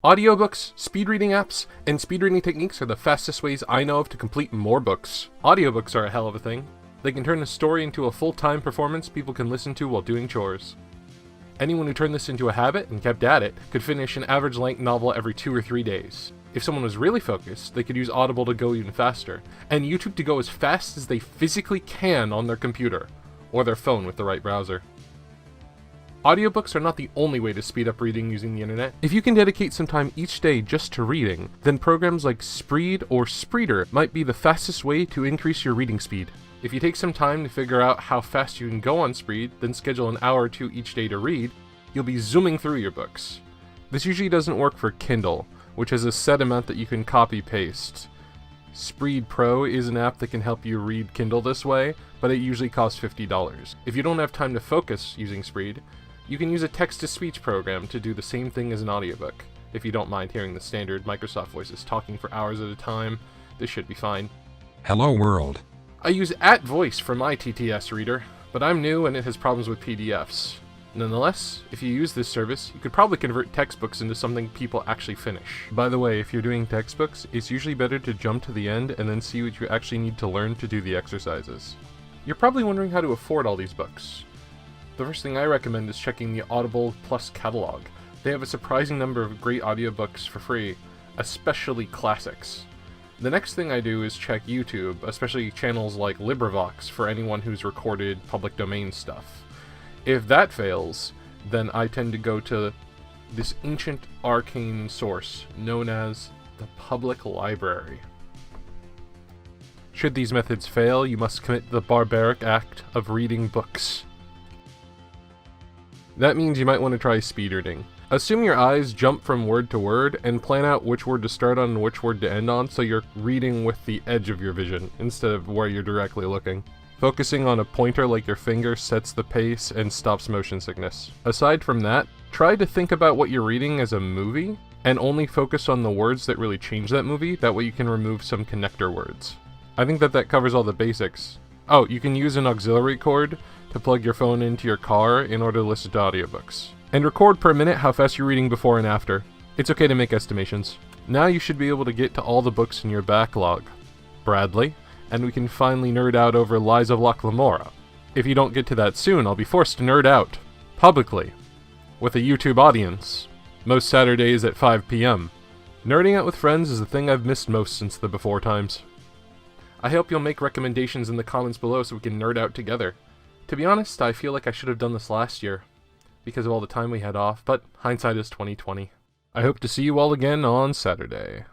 Audiobooks, speed reading apps, and speed reading techniques are the fastest ways I know of to complete more books. Audiobooks are a hell of a thing. They can turn a story into a full-time performance people can listen to while doing chores. Anyone who turned this into a habit and kept at it could finish an average length novel every 2 or 3 days. If someone was really focused, they could use Audible to go even faster, and YouTube to go as fast as they physically can on their computer, or their phone with the right browser. Audiobooks are not the only way to speed up reading using the internet. If you can dedicate some time each day just to reading, then programs like Spreed or Spreeder might be the fastest way to increase your reading speed. If you take some time to figure out how fast you can go on Spreed, then schedule an hour or two each day to read, you'll be zooming through your books. This usually doesn't work for Kindle, which has a set amount that you can copy-paste. Spreed Pro is an app that can help you read Kindle this way, but it usually costs $50. If you don't have time to focus using Spreed, you can use a text-to-speech program to do the same thing as an audiobook. If you don't mind hearing the standard Microsoft voices talking for hours at a time, this should be fine. Hello world. I use @voice for my TTS reader, but I'm new and it has problems with PDFs. Nonetheless, if you use this service, you could probably convert textbooks into something people actually finish. By the way, if you're doing textbooks, it's usually better to jump to the end and then see what you actually need to learn to do the exercises. You're probably wondering how to afford all these books. The first thing I recommend is checking the Audible Plus catalog. They have a surprising number of great audiobooks for free, especially classics. The next thing I do is check YouTube, especially channels like LibriVox for anyone who's recorded public domain stuff. If that fails, then I tend to go to this ancient arcane source known as the public library. Should these methods fail, you must commit the barbaric act of reading books. That means you might want to try speed reading. Assume your eyes jump from word to word and plan out which word to start on and which word to end on so you're reading with the edge of your vision instead of where you're directly looking. Focusing on a pointer like your finger sets the pace and stops motion sickness. Aside from that, try to think about what you're reading as a movie and only focus on the words that really change that movie. That way you can remove some connector words. I think that covers all the basics. Oh, you can use an auxiliary cord to plug your phone into your car in order to listen to audiobooks. And record per minute how fast you're reading before and after. It's okay to make estimations. Now you should be able to get to all the books in your backlog, Bradley, and we can finally nerd out over Lies of Locke Lamora. If you don't get to that soon, I'll be forced to nerd out, publicly, with a YouTube audience, most Saturdays at 5 p.m. Nerding out with friends is the thing I've missed most since the before times. I hope you'll make recommendations in the comments below so we can nerd out together. To be honest, I feel like I should have done this last year, because of all the time we had off, but hindsight is 20/20. I hope to see you all again on Saturday.